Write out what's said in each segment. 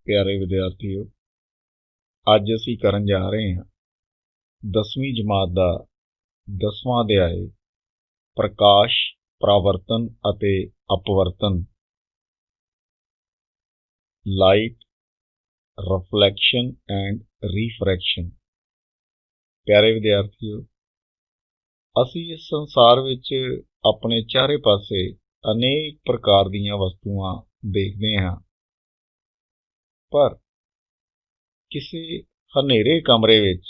प्यारे विद्यार्थियों, ਅੱਜ ਅਸੀਂ ਕਰਨ ਜਾ ਰਹੇ ਹਾਂ 10ਵੀਂ ਜਮਾਤ ਦਾ 10ਵਾਂ ਅਧਿਆਇ ਪ੍ਰਕਾਸ਼, ਪਰਾਵਰਤਨ ਅਤੇ ਅਪਵਰਤਨ। Light, reflection and refraction. ਪਿਆਰੇ ਵਿਦਿਆਰਥੀਓ, ਅਸੀਂ ਇਸ ਸੰਸਾਰ ਵਿੱਚ ਆਪਣੇ ਚਾਰੇ ਪਾਸੇ ਅਨੇਕ ਪ੍ਰਕਾਰ ਦੀਆਂ ਵਸਤੂਆਂ ਦੇਖਦੇ ਹਾਂ, ਪਰ ਕਿਸੇ ਹਨੇਰੇ ਕਮਰੇ ਵਿੱਚ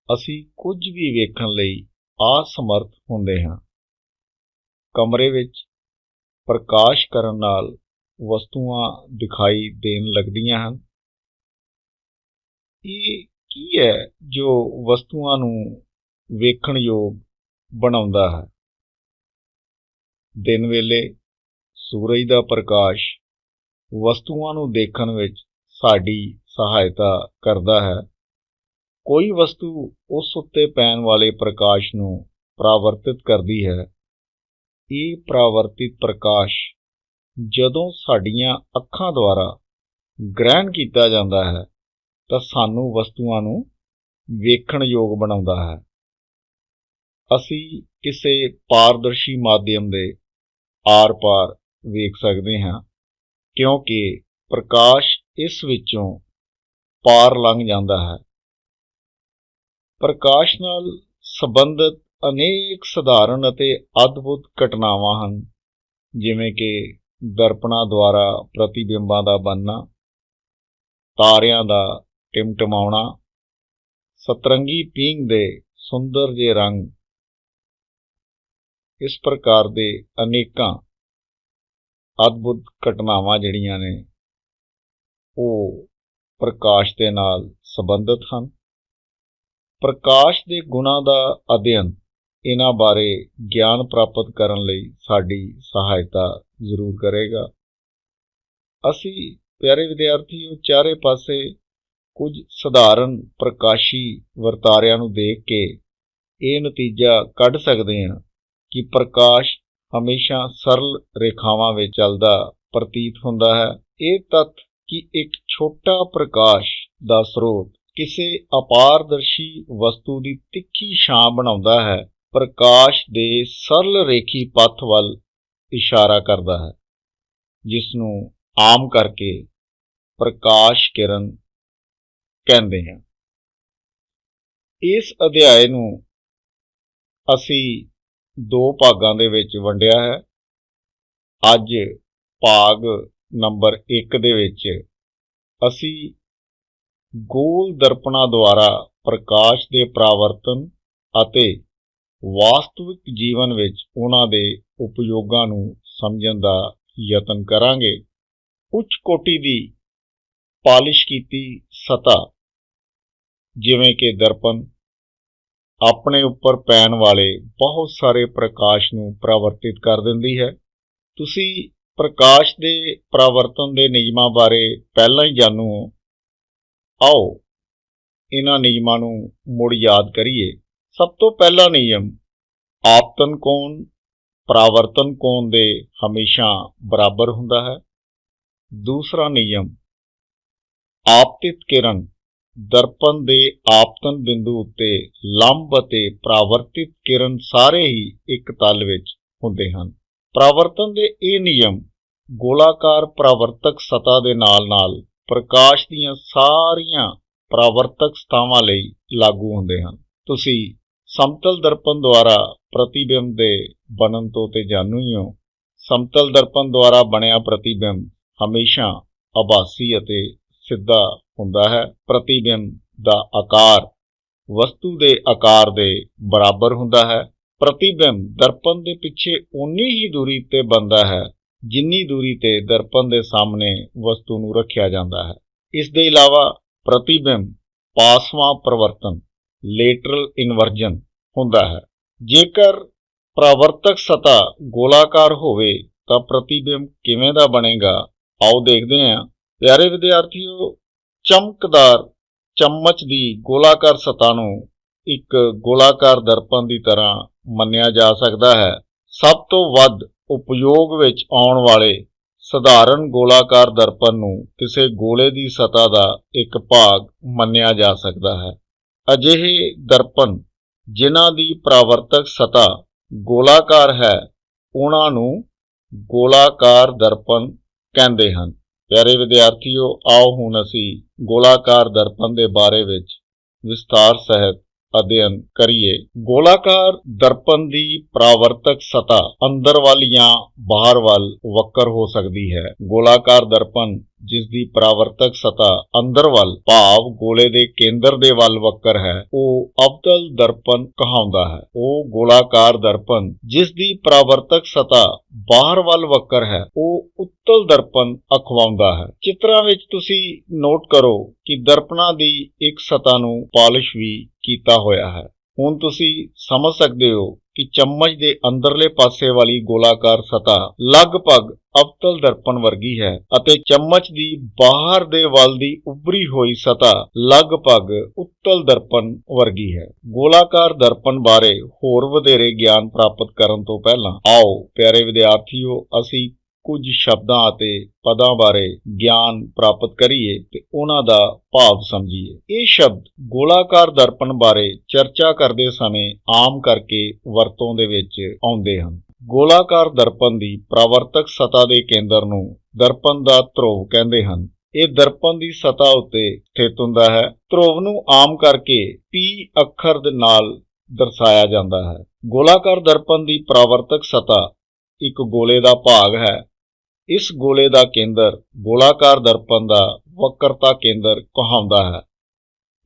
ਅਸੀਂ ਕੁਝ ਵੀ ਵੇਖਣ ਲਈ ਅਸਮਰਥ ਹੁੰਦੇ ਹਾਂ। ਕਮਰੇ ਵਿੱਚ ਪ੍ਰਕਾਸ਼ ਕਰਨ ਨਾਲ ਵਸਤੂਆਂ ਦਿਖਾਈ ਦੇਣ ਲੱਗਦੀਆਂ ਹਨ। ਇਹ ਕੀ ਹੈ ਜੋ ਵਸਤੂਆਂ ਨੂੰ ਵੇਖਣਯੋਗ ਬਣਾਉਂਦਾ ਹੈ? ਦਿਨ ਵੇਲੇ ਸੂਰਜ ਦਾ ਪ੍ਰਕਾਸ਼ ਵਸਤੂਆਂ ਨੂੰ ਦੇਖਣ ਵਿੱਚ ਸਾਡੀ ਸਹਾਇਤਾ ਕਰਦਾ ਹੈ। ਕੋਈ ਵਸਤੂ ਉਸ ਉੱਤੇ ਪੈਣ ਵਾਲੇ ਪ੍ਰਕਾਸ਼ ਨੂੰ ਪਰਾਵਰਤਿਤ ਕਰਦੀ ਹੈ। ਇਹ ਪਰਾਵਰਤਿਤ ਪ੍ਰਕਾਸ਼ ਜਦੋਂ ਸਾਡੀਆਂ ਅੱਖਾਂ ਦੁਆਰਾ ਗ੍ਰਹਿਣ ਕੀਤਾ ਜਾਂਦਾ ਹੈ ਤਾਂ ਸਾਨੂੰ ਵਸਤੂਆਂ ਨੂੰ ਵੇਖਣਯੋਗ ਬਣਾਉਂਦਾ ਹੈ। ਅਸੀਂ ਕਿਸੇ ਪਾਰਦਰਸ਼ੀ ਮਾਧਿਅਮ ਦੇ ਆਰ-ਪਾਰ ਵੇਖ ਸਕਦੇ ਹਾਂ, ਕਿਉਂਕਿ ਪ੍ਰਕਾਸ਼ ਇਸ ਵਿੱਚੋਂ ਪਾਰ ਲੰਘ ਜਾਂਦਾ ਹੈ। ਪ੍ਰਕਾਸ਼ ਨਾਲ ਸੰਬੰਧਿਤ ਅਨੇਕ ਸਧਾਰਨ ਅਤੇ ਅਦਭੁਤ ਘਟਨਾਵਾਂ ਹਨ, ਜਿਵੇਂ ਕਿ ਦਰਪਣਾਂ ਦੁਆਰਾ ਪ੍ਰਤੀਬਿੰਬਾਂ ਦਾ ਬਣਨਾ, ਤਾਰਿਆਂ ਦਾ ਟਿਮਟਿਮਾਉਣਾ, ਸਤਰੰਗੀ ਪੀਂਘ ਦੇ ਸੁੰਦਰ ਜਿਹੇ ਰੰਗ। ਇਸ ਪ੍ਰਕਾਰ ਦੇ ਅਨੇਕਾਂ ਅਦਭੁਤ ਘਟਨਾਵਾਂ ਜਿਹੜੀਆਂ ਨੇ ਉਹ ਪ੍ਰਕਾਸ਼ ਦੇ ਨਾਲ ਸੰਬੰਧਿਤ ਹਨ। ਪ੍ਰਕਾਸ਼ ਦੇ ਗੁਣਾਂ ਦਾ ਅਧਿਐਨ ਇਹਨਾਂ ਬਾਰੇ ਗਿਆਨ ਪ੍ਰਾਪਤ ਕਰਨ ਲਈ ਸਾਡੀ ਸਹਾਇਤਾ ਜ਼ਰੂਰ ਕਰੇਗਾ। ਅਸੀਂ ਪਿਆਰੇ ਵਿਦਿਆਰਥੀਓ ਚਾਰੇ ਪਾਸੇ ਕੁਝ ਸਧਾਰਨ ਪ੍ਰਕਾਸ਼ੀ ਵਰਤਾਰਿਆਂ ਨੂੰ ਦੇਖ ਕੇ ਇਹ ਨਤੀਜਾ ਕੱਢ ਸਕਦੇ ਹਾਂ ਕਿ ਪ੍ਰਕਾਸ਼ ਹਮੇਸ਼ਾ ਸਰਲ ਰੇਖਾਵਾਂ ਵਿੱਚ ਚੱਲਦਾ ਪ੍ਰਤੀਤ ਹੁੰਦਾ ਹੈ। ਇਹ ਤੱਥ ਕਿ ਇੱਕ ਛੋਟਾ ਪ੍ਰਕਾਸ਼ ਦਾ ਸਰੋਤ ਕਿਸੇ ਅਪਾਰਦਰਸ਼ੀ ਵਸਤੂ ਦੀ ਤਿੱਖੀ ਛਾਂ ਬਣਾਉਂਦਾ ਹੈ, ਪ੍ਰਕਾਸ਼ ਦੇ ਸਰਲ ਰੇਖੀ ਪੱਥ ਵੱਲ ਇਸ਼ਾਰਾ ਕਰਦਾ ਹੈ, ਜਿਸ ਨੂੰ ਆਮ ਕਰਕੇ ਪ੍ਰਕਾਸ਼ ਕਿਰਨ ਕਹਿੰਦੇ ਹਾਂ। ਇਸ ਅਧਿਆਇ ਨੂੰ ਅਸੀਂ ਦੋ ਭਾਗਾਂ ਦੇ ਵਿੱਚ ਵੰਡਿਆ ਹੈ। ਅੱਜ ਭਾਗ ਨੰਬਰ 1 ਦੇ ਵਿੱਚ ਅਸੀਂ ਗੋਲ ਦਰਪਣਾਂ ਦੁਆਰਾ ਪ੍ਰਕਾਸ਼ ਦੇ ਪਰਾਵਰਤਨ ਅਤੇ ਵਾਸਤਵਿਕ ਜੀਵਨ ਵਿੱਚ ਉਹਨਾਂ ਦੇ ਉਪਯੋਗਾਂ ਨੂੰ ਸਮਝਣ ਦਾ ਯਤਨ ਕਰਾਂਗੇ। ਉੱਚ ਕੋਟੀ ਦੀ ਪਾਲਿਸ਼ ਕੀਤੀ ਸਤ੍ਹਾ, ਜਿਵੇਂ ਕਿ ਦਰਪਣ, ਆਪਣੇ ਉੱਪਰ ਪੈਣ ਵਾਲੇ ਬਹੁਤ ਸਾਰੇ ਪ੍ਰਕਾਸ਼ ਨੂੰ ਪਰਾਵਰਤਿਤ ਕਰ ਦਿੰਦੀ ਹੈ। ਤੁਸੀਂ ਪ੍ਰਕਾਸ਼ ਦੇ ਪਰਾਵਰਤਨ ਦੇ ਨਿਯਮਾਂ ਬਾਰੇ ਪਹਿਲਾਂ ਹੀ ਜਾਣੂ ਹੋ। ਆਓ ਇਹਨਾਂ ਨਿਯਮਾਂ ਨੂੰ ਮੁੜ ਯਾਦ ਕਰੀਏ। ਸਭ ਤੋਂ ਪਹਿਲਾ ਨਿਯਮ, ਆਪਤਨ ਕੋਣ ਪਰਾਵਰਤਨ ਕੋਣ ਦੇ ਹਮੇਸ਼ਾ ਬਰਾਬਰ ਹੁੰਦਾ ਹੈ। ਦੂਸਰਾ ਨਿਯਮ, ਆਪਤਿਤ ਕਿਰਨ ਦਰਪਣ ਦੇ ਆਪਤਨ ਬਿੰਦੂ ਉੱਤੇ ਲੰਬ ਅਤੇ ਪਰਾਵਰਤਿਤ ਕਿਰਨ ਸਾਰੇ ਹੀ ਇੱਕ ਤਲ ਵਿੱਚ ਹੁੰਦੇ ਹਨ। ਪਰਾਵਰਤਨ ਦੇ ਇਹ ਨਿਯਮ ਗੋਲਾਕਾਰ ਪਰਾਵਰਤਕ ਸਤ੍ਹਾ ਦੇ ਨਾਲ-ਨਾਲ ਪ੍ਰਕਾਸ਼ ਦੀਆਂ ਸਾਰੀਆਂ ਪਰਾਵਰਤਕ ਸਤ੍ਹਾਵਾਂ ਲਈ ਲਾਗੂ ਹੁੰਦੇ ਹਨ। ਤੁਸੀਂ ਸਮਤਲ ਦਰਪਣ ਦੁਆਰਾ ਪ੍ਰਤੀਬਿੰਬ ਦੇ ਬਣਨ ਤੋਂ ਤੇ ਜਾਣੂ ਹੀ ਹੋ। ਸਮਤਲ ਦਰਪਣ ਦੁਆਰਾ ਬਣਿਆ ਪ੍ਰਤੀਬਿੰਬ ਹਮੇਸ਼ਾ ਆਭਾਸੀ ਅਤੇ ਸਿੱਧਾ ਹੁੰਦਾ ਹੈ। ਪ੍ਰਤੀਬਿੰਬ ਦਾ ਆਕਾਰ ਵਸਤੂ ਦੇ ਆਕਾਰ ਦੇ ਬਰਾਬਰ ਹੁੰਦਾ ਹੈ। ਪ੍ਰਤੀਬਿੰਬ ਦਰਪਣ ਦੇ ਪਿੱਛੇ ਓਨੀ ਹੀ ਦੂਰੀ ਤੇ ਬਣਦਾ ਹੈ ਜਿੰਨੀ ਦੂਰੀ ਤੇ ਦਰਪਣ ਦੇ ਸਾਹਮਣੇ ਵਸਤੂ ਨੂੰ ਰੱਖਿਆ ਜਾਂਦਾ ਹੈ। ਇਸ ਦੇ ਇਲਾਵਾ ਪ੍ਰਤੀਬਿੰਬ ਪਾਸਵਾਂ ਪਰਿਵਰਤਨ ਲੇਟਰਲ ਇਨਵਰਜਨ ਹੁੰਦਾ ਹੈ। ਜੇਕਰ ਪਰਾਵਰਤਕ ਸਤ੍ਹਾ ਗੋਲਾਕਾਰ ਹੋਵੇ ਤਾਂ ਪ੍ਰਤੀਬਿੰਬ ਕਿਵੇਂ ਦਾ ਬਣੇਗਾ, ਆਓ ਦੇਖਦੇ ਹਾਂ। ਪਿਆਰੇ ਵਿਦਿਆਰਥੀਓ, ਚਮਕਦਾਰ ਚਮਚ ਦੀ ਗੋਲਾਕਾਰ ਸਤ੍ਹਾ ਨੂੰ ਇੱਕ ਗੋਲਾਕਾਰ ਦਰਪਣ ਦੀ ਤਰ੍ਹਾਂ ਮੰਨਿਆ ਜਾ ਸਕਦਾ ਹੈ। ਸਭ ਤੋਂ ਵੱਧ ਉਪਯੋਗ ਵਿੱਚ ਆਉਣ ਵਾਲੇ ਸਧਾਰਨ ਗੋਲਾਕਾਰ ਦਰਪਣ ਨੂੰ ਕਿਸੇ ਗੋਲੇ ਦੀ ਸਤ੍ਹਾ ਦਾ ਇੱਕ ਭਾਗ ਮੰਨਿਆ ਜਾ ਸਕਦਾ ਹੈ। ਅਜਿਹੇ ਦਰਪਣ ਜਿਨ੍ਹਾਂ ਦੀ ਪਰਾਵਰਤਕ ਸਤ੍ਹਾ ਗੋਲਾਕਾਰ ਹੈ ਉਹਨਾਂ ਨੂੰ ਗੋਲਾਕਾਰ ਦਰਪਣ ਕਹਿੰਦੇ ਹਨ। ਪਿਆਰੇ ਵਿਦਿਆਰਥੀਓ, ਆਓ ਹੁਣ ਅਸੀਂ ਗੋਲਾਕਾਰ ਦਰਪਣ ਦੇ ਬਾਰੇ ਵਿੱਚ ਵਿਸਥਾਰ ਸਹਿਤ ਅਧਿਐਨ ਕਰੀਏ। ਗੋਲਾਕਾਰ ਦਰਪਣ ਦੀ ਪਰਾਵਰਤਕ ਸਤ੍ਹਾ ਅੰਦਰ ਵੱਲ ਜਾਂ ਬਾਹਰ ਵੱਲ ਵਕਰ ਹੋ ਸਕਦੀ ਹੈ। ਗੋਲਾਕਾਰ ਦਰਪਣ ਜਿਸ ਦੀ ਪਰਾਵਰਤਕ ਸਤ੍ਹਾ ਅੰਦਰ ਵੱਲ ਭਾਵ ਗੋਲੇ ਦੇ ਕੇਂਦਰ ਦੇ ਵੱਲ ਵਕਰ ਹੈ ਉਹ ਅਵਤਲ ਦਰਪਣ ਕਹਾਉਂਦਾ ਹੈ। ਉਹ ਗੋਲਾਕਾਰ ਦਰਪਣ ਜਿਸ ਦੀ ਪਰਾਵਰਤਕ ਸਤ੍ਹਾ ਬਾਹਰ ਵੱਲ ਵਕਰ ਹੈ ਉਹ ਉੱਤਲ ਦਰਪਣ ਅਖਵਾਉਂਦਾ ਹੈ। ਚਿੱਤਰਾਂ ਵਿੱਚ ਤੁਸੀਂ ਨੋਟ ਕਰੋ ਕਿ ਦਰਪਣਾਂ ਦੀ ਇੱਕ ਸਤ੍ਹਾ ਨੂੰ ਪਾਲਿਸ਼ ਵੀ ਕੀਤਾ ਹੋਇਆ ਹੈ। ਹੁਣ ਤੁਸੀਂ ਸਮਝ ਸਕਦੇ ਹੋ ਕਿ ਚਮਚ ਦੇ ਅੰਦਰਲੇ ਪਾਸੇ ਵਾਲੀ ਗੋਲਾਕਾਰ ਸਤ੍ਹਾ ਲਗਭਗ ਅਵਤਲ ਦਰਪਣ ਵਰਗੀ ਹੈ ਅਤੇ ਚਮਚ ਦੀ ਬਾਹਰ ਦੇ ਵੱਲ ਦੀ ਉੱਭਰੀ ਹੋਈ ਸਤ੍ਹਾ ਲਗਭਗ ਉੱਤਲ ਦਰਪਣ ਵਰਗੀ ਹੈ। ਗੋਲਾਕਾਰ ਦਰਪਣ ਬਾਰੇ ਹੋਰ ਵਧੇਰੇ ਗਿਆਨ ਪ੍ਰਾਪਤ ਕਰਨ ਤੋਂ ਪਹਿਲਾਂ ਆਓ ਪਿਆਰੇ ਵਿਦਿਆਰਥੀਓ ਅਸੀਂ ਕੁਝ ਸ਼ਬਦਾਂ ਅਤੇ ਪਦਾਂ ਬਾਰੇ ਗਿਆਨ ਪ੍ਰਾਪਤ ਕਰੀਏ ਤੇ ਉਹਨਾਂ ਦਾ ਭਾਵ ਸਮਝੀਏ। ਇਹ ਸ਼ਬਦ ਗੋਲਾਕਾਰ ਦਰਪਣ ਬਾਰੇ ਚਰਚਾ ਕਰਦੇ ਸਮੇਂ ਆਮ ਕਰਕੇ ਵਰਤੋਂ ਦੇ ਵਿੱਚ ਆਉਂਦੇ ਹਨ। ਗੋਲਾਕਾਰ ਦਰਪਣ ਦੀ ਪਰਾਵਰਤਕ ਸਤ੍ਹਾ ਦੇ ਕੇਂਦਰ ਨੂੰ ਦਰਪਣ ਦਾ ਧਰੁਵ ਕਹਿੰਦੇ ਹਨ। ਇਹ ਦਰਪਣ ਦੀ ਸਤ੍ਹਾ ਉੱਤੇ ਸਥਿਤ ਹੁੰਦਾ ਹੈ। ਧਰੁਵ ਨੂੰ ਆਮ ਕਰਕੇ P ਅੱਖਰ ਦੇ ਨਾਲ ਦਰਸਾਇਆ ਜਾਂਦਾ ਹੈ। ਗੋਲਾਕਾਰ ਦਰਪਣ ਦੀ ਪਰਾਵਰਤਕ ਸਤ੍ਹਾ ਇੱਕ ਗੋਲੇ ਦਾ ਭਾਗ ਹੈ। ਇਸ ਗੋਲੇ ਦਾ ਕੇਂਦਰ ਗੋਲਾਕਾਰ ਦਰਪਣ ਦਾ ਵਕਰਤਾ ਕੇਂਦਰ ਕਹਾਉਂਦਾ ਹੈ।